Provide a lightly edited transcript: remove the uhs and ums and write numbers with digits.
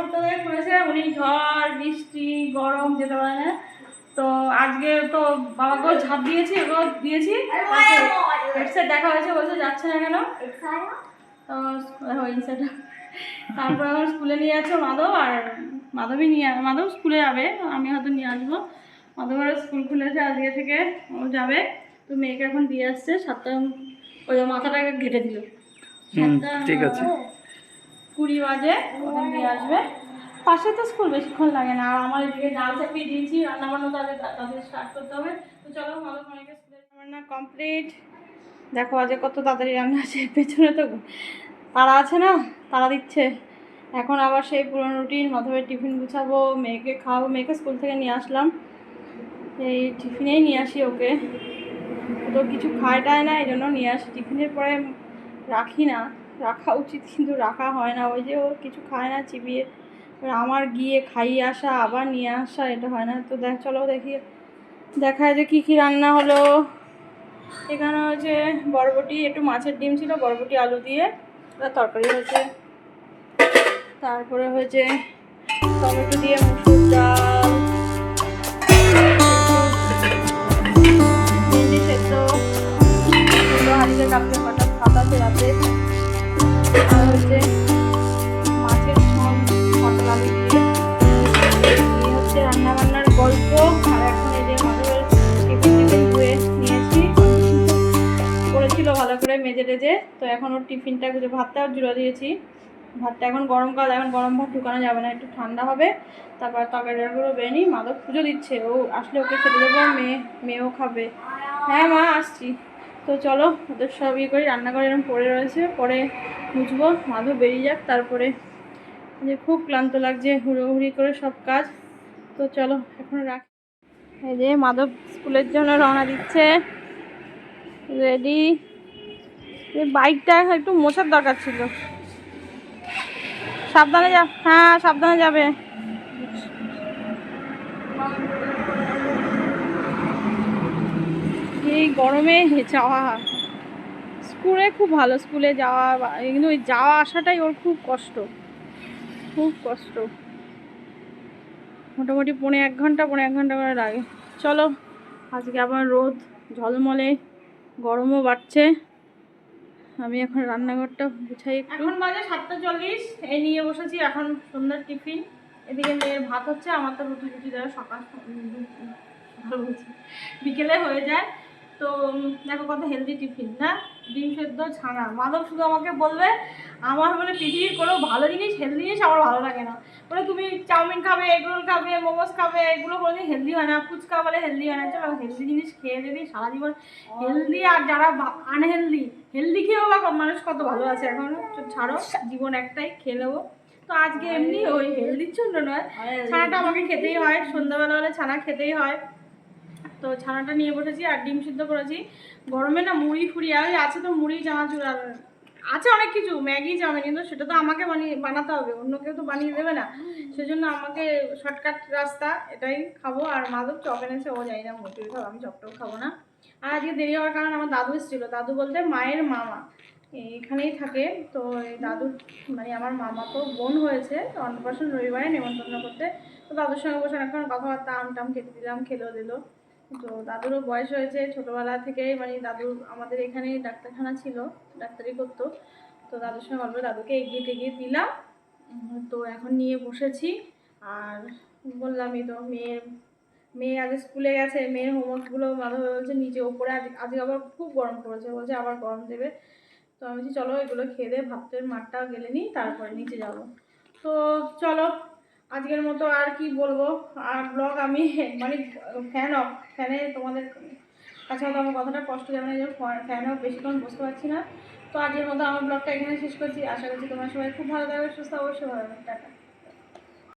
সপ্তাহে করেছে উনি ঝড় বৃষ্টি গরম যেতে পারে না। তো আজকে তো বাবাকেও ঝাঁপ দিয়েছি, ওকেও দিয়েছি, হেডসেট দেখা হয়েছে, বলছে যাচ্ছে না কেন। তো সেটা তারপর আমার স্কুলে নিয়ে যাচ্ছে মাধব, আর মাধব স্কুলে যাবে, আমি হয়তো নিয়ে আসবো। মাধবের স্কুল খুলেছে আজকে থেকে, ও যাবে। তো মেয়েকে এখন দিয়ে আসছে 7টা, ওই মাথাটাকে ঘেটে দিল, 7:20 বাজে ওখানে নিয়ে আসবে। পাশে তো স্কুল, বেশিক্ষণ লাগে না। আর আমার এদিকে ডাল চাপিয়ে দিয়েছি, রান্নাবান্না তাদের স্টার্ট করতে হবে। তো চলো মাধব অনেকে স্কুলে রান্না কমপ্লিট। দেখো আজকে কত তাড়াতাড়ি রান্না আছে, পেছনে তো তারা আছে না, তারা দিচ্ছে। এখন আবার সেই পুরনো রুটিন, মাধবের টিফিন গুছাবো, মেয়েকে খাওয়াবো। মেয়েকে স্কুল থেকে নিয়ে আসলাম, এই টিফিনেই নিয়ে আসি ওকে। তো কিছু খায় টায় না, এই জন্য নিয়ে আসি। টিফিনের পরে রাখি না, রাখা উচিত কিন্তু রাখা হয় না। ওই যে ও কিছু খায় না চিবিয়ে, আমার গিয়ে খাইয়ে আসা আবার নিয়ে আসা, এটা হয় না। তো চলো দেখি দেখায় যে কী কী রান্না হলো। এখানে হচ্ছে বরবটি, একটু মাছের ডিম ছিল, বরবটি আলু দিয়ে তরকারি হয়েছে। তারপরে হয়েছে টমেটো দিয়ে মুসুর ডাল, ভেন্ডি সেদ্ধ, হাঁড়িতে কাপড়ে ভাত আছে রাতে। আর হচ্ছে মাছের ঝোল পটল আলু দিয়ে। এই হচ্ছে রান্নাবান্নার গল্প। আর এখন এই যে মাধবের টিফিন ধুয়ে নিয়েছি, করেছিল ভালো করে মেজে টেজে। তো এখন ওর টিফিনটা ভাতটাও জুড়ে দিয়েছি। ভাতটা এখন গরমকাল, এখন গরম ভাত ঢুকানো যাবে না, একটু ঠান্ডা হবে। তারপর তরকারিগুলো বেনি। মাধব পুজো দিচ্ছে, ও আসলে ওকে খেতে দেবো, মেয়েও খাবে। হ্যাঁ মা আসছি। তো চলো ওদের সব ইয়ে করি, রান্নাঘরে এরকম পড়ে রয়েছে, পরে বুঝবো। মাধব বেরিয়ে যাক, তারপরে যে খুব ক্লান্ত লাগছে হুড়োহুড়ি করে সব কাজ। তো চলো এখন রাখি। এই যে মাধব স্কুলের জন্য রওনা দিচ্ছে, রেডি। বাইকটা একটু মোছার দরকার ছিল। সাবধানে যা, হ্যাঁ সাবধানে যাবে। এই গরমে যাওয়া স্কুলে খুব ভালো, স্কুলে যাওয়া, কিন্তু ওই যাওয়া আসাটাই ওর খুব কষ্ট, খুব কষ্ট। মোটামুটি 1.5 ঘন্টা করে লাগে। চলো আজকে আবার রোদ ঝলমলে, গরমও বাড়ছে। আমি এখন রান্নাঘরটা গুছাই। এখন বাজে 7:40, এই নিয়ে বসেছি এখন সন্ধ্যার টিফিন। এদিকে মেয়ের ভাত হচ্ছে, আমার তো রুটি দেওয়া সকাল বলছি বিকেলে হয়ে যায়। তো দেখো কত হেলদি টিফিন না, ডিম সেদ্ধ ছানা। মাধব শুধু আমাকে বলবে, আমার বলে পৃথিবীর কোনো ভালো জিনিস হেলদি জিনিস আমার ভালো লাগে না। বলে তুমি চাউমিন খাবে, এগরোল খাবে, মোমোস খাবে, এগুলো কোনোদিন হেলদি হয় না। ফুচকা বলে হেলদি হয় না। চলো হেলদি জিনিস খেয়ে যদি সারা জীবন হেলদি, আর যারা আনহেলদি, হেলদি খেয়েও বা মানুষ কত ভালো আছে এখন। ছাড়ো, জীবন একটাই, খেয়ে নেবো। তো আজকে এমনি ওই হেলদির জন্য নয়, ছানাটা আমাকে খেতেই হয়, সন্ধ্যাবেলা হলে ছানা খেতেই হয়। তো ছানাটা নিয়ে বসেছি, আর ডিম সিদ্ধ করেছি। গরমে না মুড়ি ফুড়ি আর আছে, তো মুড়ি চানাচুর আর আছে অনেক কিছু, ম্যাগি চাউমিন, কিন্তু সেটা তো আমাকে বানাতে হবে, অন্য কেউ তো বানিয়ে দেবে না। সেজন্য আমাকে শর্টকাট রাস্তা এটাই খাবো। আর মাধব চপ এনেছে, ও জানি না মুড়ি খাবো, আমি চপটাও খাবো না। আর আজকে দেরি হওয়ার কারণ আমার দাদু এসেছিল, দাদু বলতে মায়ের মামা, এখানেই থাকে। তো এই দাদুর মানে আমার মামা তো বোন হয়েছে, তো অন্নপ্রাশন রবিবারে নেমন্তন্ন করতে। তো দাদুর সঙ্গে বসে এখন কথাবার্তা, আমটাম খেতে দিলাম, খেলেও দিল। তো দাদুরও বয়স হয়েছে, ছোটোবেলা থেকে মানে দাদুর আমাদের এখানে ডাক্তারখানা ছিল, ডাক্তারি করতো। তো দাদুর সঙ্গে গল্প, দাদুকে এগিয়ে টেগিয়ে দিলাম। তো এখন নিয়ে বসেছি। আর বললামই তো, মেয়ে আগে স্কুলে গেছে, মেয়ের হোমওয়ার্কগুলো ভালোভাবে বলছে নিচে ওপরে। আজকে আবার খুব গরম পড়েছে, বলছে আবার গরম দেবে। তো আমি বলছি চলো এগুলো খেয়ে দিয়ে ভাতের মাঠটা গেলে নিই, তারপরে নিচে যাব। তো চলো আজকের মতো আর কি বলবো। আর ব্লগ আমি মানে ফ্যানে তোমাদের কাছে হয়তো আমার কথাটা কষ্ট যাবে না, যে ফ্যানেও বেশিক্ষণ বসতে পারছি না। তো আজকের মতো আমার ব্লগটা এখানে শেষ করছি। আশা করছি তোমরা সবাই খুব ভালো থাকবে, সুস্থ, অবশ্যই ভালো থাকবে। টাটা।